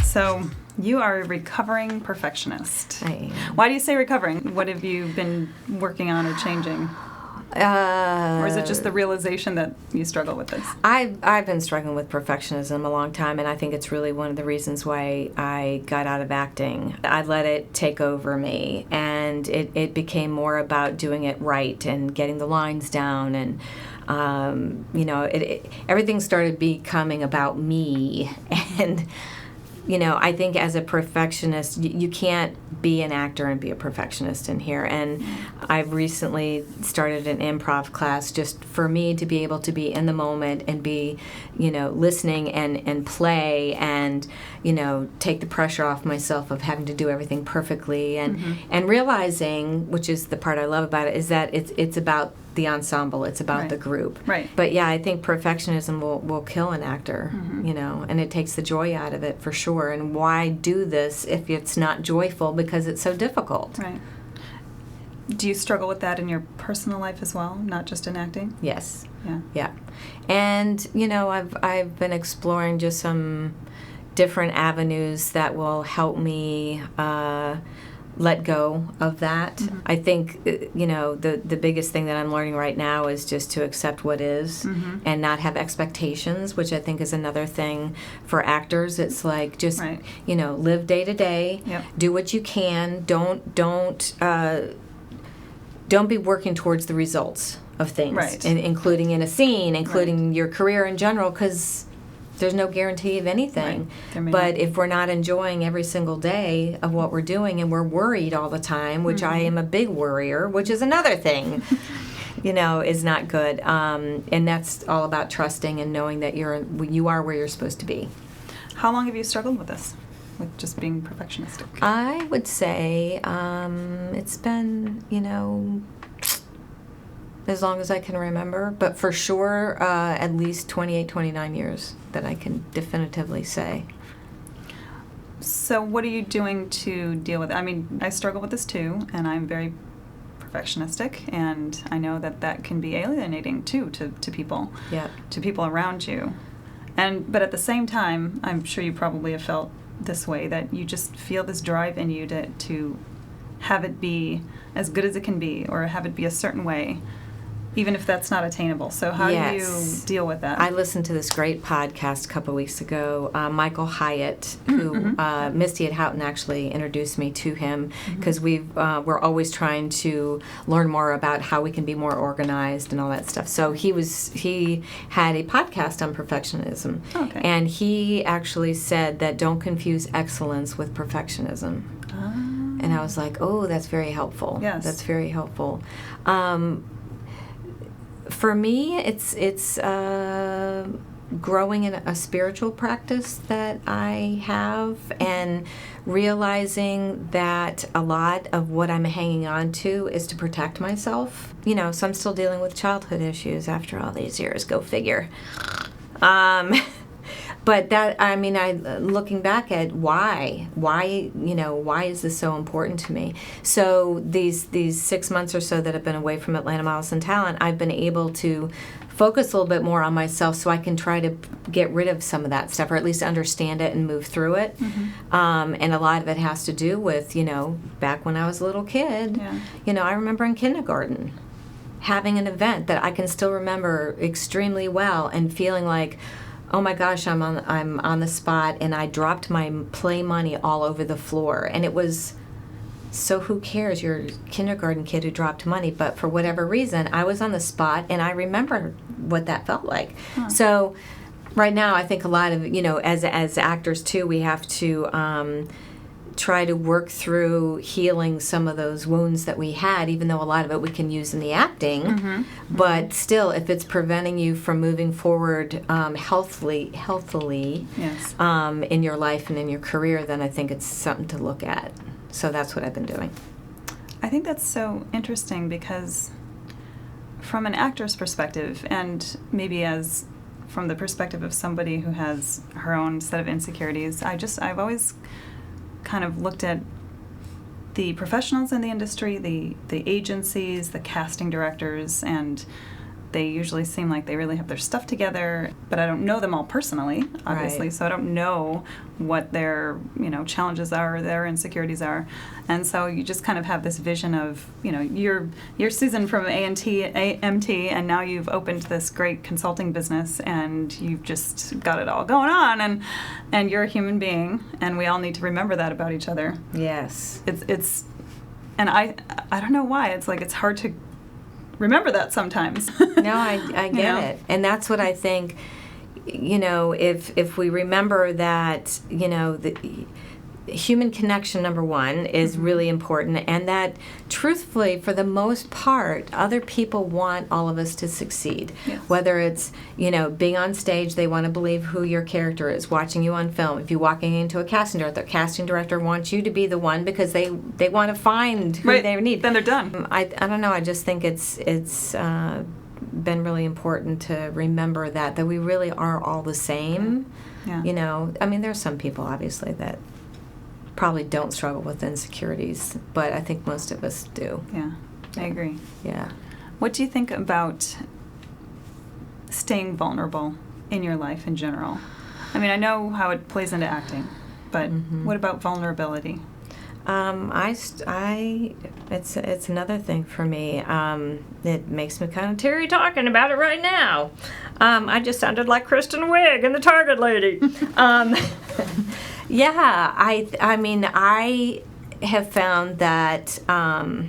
So you are a recovering perfectionist. I am. Why do you say recovering? What have you been working on or changing? Or is it just the realization that you struggle with this? I've been struggling with perfectionism a long time, and I think it's really one of the reasons why I got out of acting. I let it take over me, and it became more about doing it right and getting the lines down, and everything started becoming about me. And I think as a perfectionist, you can't be an actor and be a perfectionist in here. And I've recently started an improv class just for me to be able to be in the moment and be, listening and play and, take the pressure off myself of having to do everything perfectly. And realizing, which is the part I love about it, is that it's about the ensemble, it's about the group. Right. But yeah, I think perfectionism will kill an actor, and it takes the joy out of it for sure. And why do this if it's not joyful? Because it's so difficult. Right. Do you struggle with that in your personal life as well, not just in acting? Yes. Yeah. And I've been exploring just some different avenues that will help me let go of that. I think, the biggest thing that I'm learning right now is just to accept what is and not have expectations, which I think is another thing for actors. It's like just, live day to day, do what you can. Don't be working towards the results of things, including in a scene, including your career in general, because there's no guarantee of anything. But if we're not enjoying every single day of what we're doing and we're worried all the time, which I am a big worrier, which is another thing, is not good. And that's all about trusting and knowing that you are where you're supposed to be. How long have you struggled with this, with just being perfectionistic? I would say it's been, as long as I can remember, but for sure at least 28, 29 years that I can definitively say. So what are you doing to deal with it? I mean, I struggle with this too, and I'm very perfectionistic, and I know that can be alienating too to people, to people around you. But at the same time, I'm sure you probably have felt this way, that you just feel this drive in you to have it be as good as it can be, or have it be a certain way, even if that's not attainable. So how do you deal with that? I listened to this great podcast a couple weeks ago. Michael Hyatt, who Misty at Houghton actually introduced me to him, because we're always trying to learn more about how we can be more organized and all that stuff. So he had a podcast on perfectionism, and he actually said that don't confuse excellence with perfectionism. And I was like, oh, that's very helpful. Yes. That's very helpful. For me, it's growing in a spiritual practice that I have, and realizing that a lot of what I'm hanging on to is to protect myself. So I'm still dealing with childhood issues after all these years. Go figure. But looking back at why is this so important to me? So these 6 months or so that I've been away from Atlanta Models and Talent, I've been able to focus a little bit more on myself, so I can try to get rid of some of that stuff, or at least understand it and move through it. And a lot of it has to do with, back when I was a little kid, I remember in kindergarten having an event that I can still remember extremely well, and feeling like, oh my gosh, I'm on the spot, and I dropped my play money all over the floor. And it was, so who cares? You're a kindergarten kid who dropped money. But for whatever reason, I was on the spot, and I remember what that felt like. So right now, I think a lot of, as actors too, we have to try to work through healing some of those wounds that we had, even though a lot of it we can use in the acting. But still, if it's preventing you from moving forward healthily in your life and in your career, then I think it's something to look at. So that's what I've been doing. I think that's so interesting, because from an actor's perspective, and maybe as from the perspective of somebody who has her own set of insecurities, I've always kind of looked at the professionals in the industry, the agencies, the casting directors, and they usually seem like they really have their stuff together, but I don't know them all personally, obviously, Right. so I don't know what their, challenges are, their insecurities are. And so you just kind of have this vision of, you're Susan from AMT, and now you've opened this great consulting business, and you've just got it all going on, and you're a human being, and we all need to remember that about each other. Yes. It's and I don't know why, it's like it's hard to remember that sometimes. No, I get it. And that's what I think, if we remember that, the human connection, number one, is really important, and that truthfully, for the most part, other people want all of us to succeed. Yes. Whether it's, being on stage, they want to believe who your character is, watching you on film. If you're walking into a casting director, the casting director wants you to be the one because they want to find who Right. they need. Then they're done. I don't know, I just think it's been really important to remember that we really are all the same. Yeah. There's some people obviously that probably don't struggle with insecurities, but I think most of us do. Yeah, I agree. Yeah. What do you think about staying vulnerable in your life in general? I mean, I know how it plays into acting, but what about vulnerability? It's another thing for me. It makes me kind of teary talking about it right now. I just sounded like Kristen Wiig in The Target Lady. Yeah, I have found that. Wow.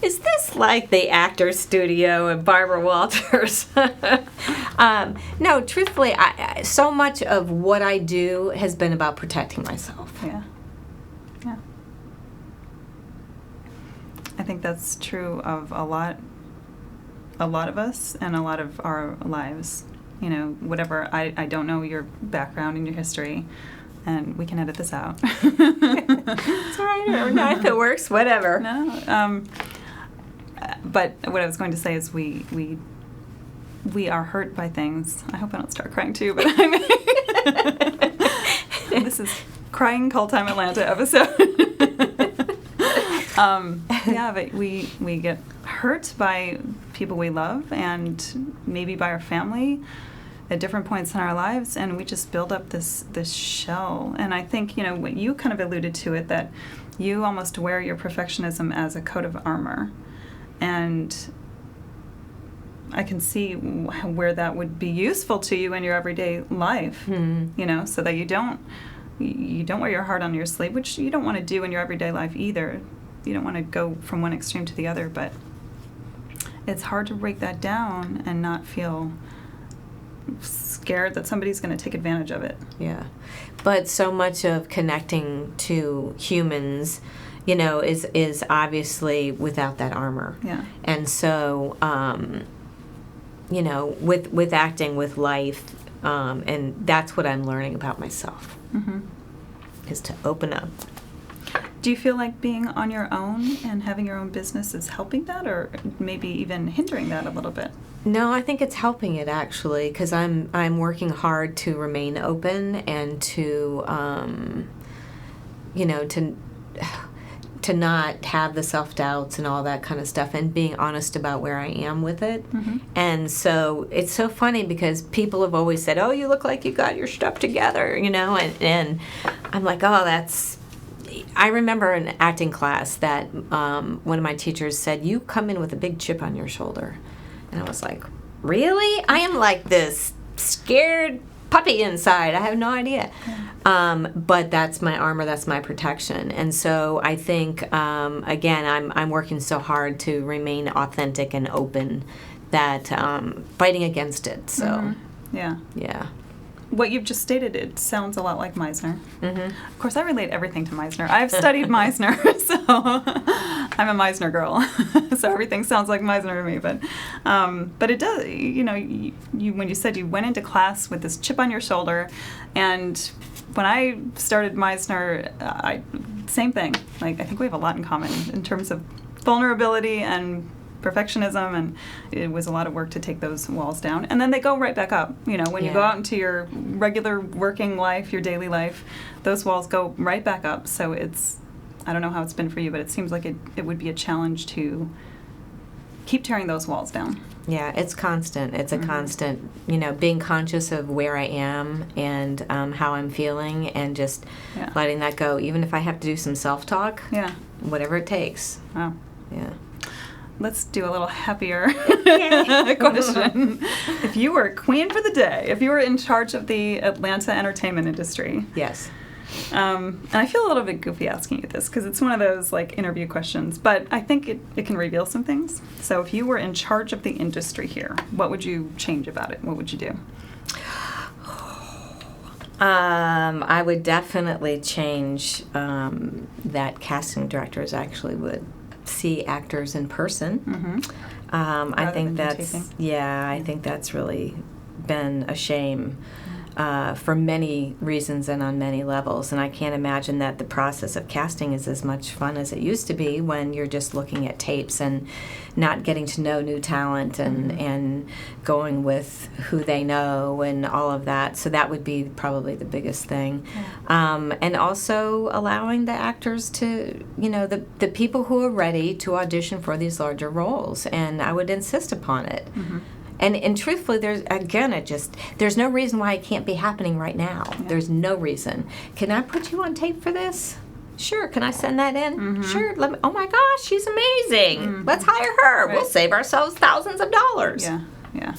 Is this like the Actors Studio and Barbara Walters? No, truthfully, so much of what I do has been about protecting myself. Yeah. Yeah. I think that's true of a lot of us and a lot of our lives. Whatever, I don't know your background and your history, and we can edit this out. It's all right, or not, if it works, whatever. No, but what I was going to say is we are hurt by things. I hope I don't start crying too, but this is Crying Call Time Atlanta episode. Yeah, but we get hurt by people we love and maybe by our family at different points in our lives, and we just build up this shell. And I think, what you kind of alluded to it, that you almost wear your perfectionism as a coat of armor. And I can see where that would be useful to you in your everyday life, so that you don't wear your heart on your sleeve, which you don't want to do in your everyday life either. You don't want to go from one extreme to the other, but it's hard to break that down and not feel scared that somebody's going to take advantage of it. Yeah. But so much of connecting to humans, is obviously without that armor. Yeah. And so, with acting, with life, and that's what I'm learning about myself, is to open up. Do you feel like being on your own and having your own business is helping that, or maybe even hindering that a little bit? No, I think it's helping it, actually, because I'm working hard to remain open and to to not have the self-doubts and all that kind of stuff, and being honest about where I am with it. And so it's so funny because people have always said, oh, you look like you got your stuff together, and I'm like, oh, that's... I remember in acting class that one of my teachers said, you come in with a big chip on your shoulder. And I was like, really? I am like this scared puppy inside. I have no idea. But that's my armor, that's my protection. And so I think, again, I'm working so hard to remain authentic and open that fighting against it. So, Yeah. yeah. What you've just stated, it sounds a lot like Meisner. Of course, I relate everything to Meisner. I've studied Meisner, so I'm a Meisner girl. So everything sounds like Meisner to me. But it does, you when you said you went into class with this chip on your shoulder, and when I started Meisner, same thing. Like, I think we have a lot in common in terms of vulnerability and perfectionism, and it was a lot of work to take those walls down. And then they go right back up. You know, when you go out into your regular working life, your daily life, those walls go right back up. So I don't know how it's been for you, but it seems like it would be a challenge to keep tearing those walls down. Yeah, it's constant. It's a constant, being conscious of where I am and how I'm feeling, and just letting that go, even if I have to do some self-talk, whatever it takes. Wow. Yeah. Let's do a little happier question. If you were queen for the day, if you were in charge of the Atlanta entertainment industry. Yes. And I feel a little bit goofy asking you this because it's one of those interview questions, but I think it can reveal some things. So if you were in charge of the industry here, what would you change about it? What would you do? I would definitely change that casting directors actually would see actors in person. I think I think that's really been a shame. For many reasons and on many levels. And I can't imagine that the process of casting is as much fun as it used to be when you're just looking at tapes and not getting to know new talent and going with who they know and all of that. So that would be probably the biggest thing. And also allowing the actors to, the people who are ready to audition for these larger roles. And I would insist upon it. And truthfully, there's no reason why it can't be happening right now. Yeah. There's no reason. Can I put you on tape for this? Sure. Can I send that in? Sure. Oh my gosh, she's amazing. Let's hire her. Right. We'll save ourselves thousands of dollars. Yeah.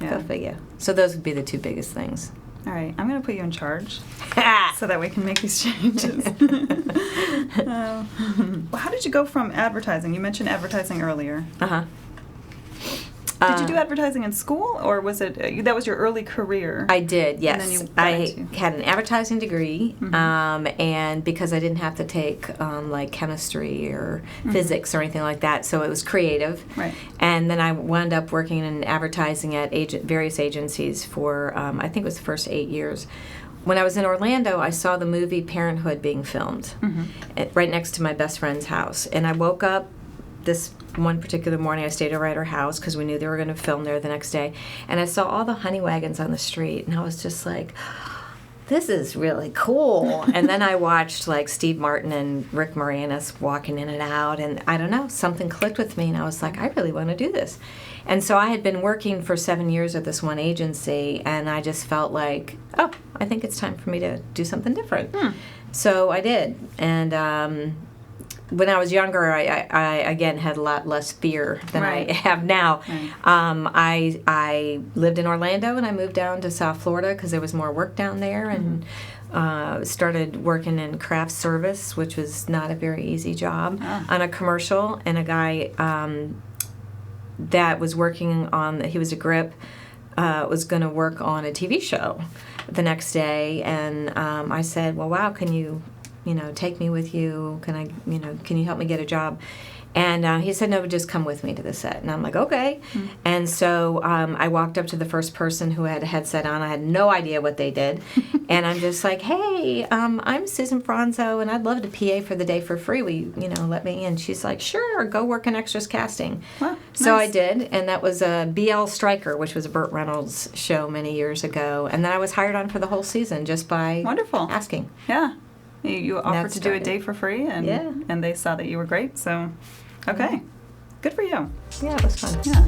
Go figure. So those would be the two biggest things. All right. I'm going to put you in charge so that we can make these changes. How did you go from advertising? You mentioned advertising earlier. Did you do advertising in school, or was it that was your early career? I did, yes. I had an advertising degree, and because I didn't have to take like chemistry or physics or anything like that, so it was creative. Right. And then I wound up working in advertising at various agencies for I think it was the first 8 years. When I was in Orlando, I saw the movie Parenthood being filmed right next to my best friend's house, and I woke up this one particular morning. I stayed over at her house because we knew they were going to film there the next day, and I saw all the honey wagons on the street, and I was just like, this is really cool. And then I watched like Steve Martin and Rick Moranis walking in and out, and I don't know, something clicked with me, and I was like, I really want to do this. And so I had been working for 7 years at this one agency, and I just felt like, oh, I think it's time for me to do something different. So I did. And when I was younger, I again had a lot less fear than I have now. I lived in Orlando, and I moved down to South Florida because there was more work down there, and started working in craft service, which was not a very easy job, on a commercial. And a guy that was working on, he was a grip, was going to work on a TV show the next day, and I said, well, wow, can you take me with you? Can you help me get a job? And he said, no, just come with me to the set. And I'm like, okay. And so I walked up to the first person who had a headset on. I had no idea what they did. And I'm just like, hey, I'm Susan Fronsoe, and I'd love to PA for the day for free. Will you, let me in? She's like, sure, go work in extras casting. Wow, so nice. I did, and that was BL Striker, which was a Burt Reynolds show many years ago. And then I was hired on for the whole season just by asking. Yeah. You offered to do a day for free, and they saw that you were great, so okay. Good for you. Yeah, it was fun. Yeah.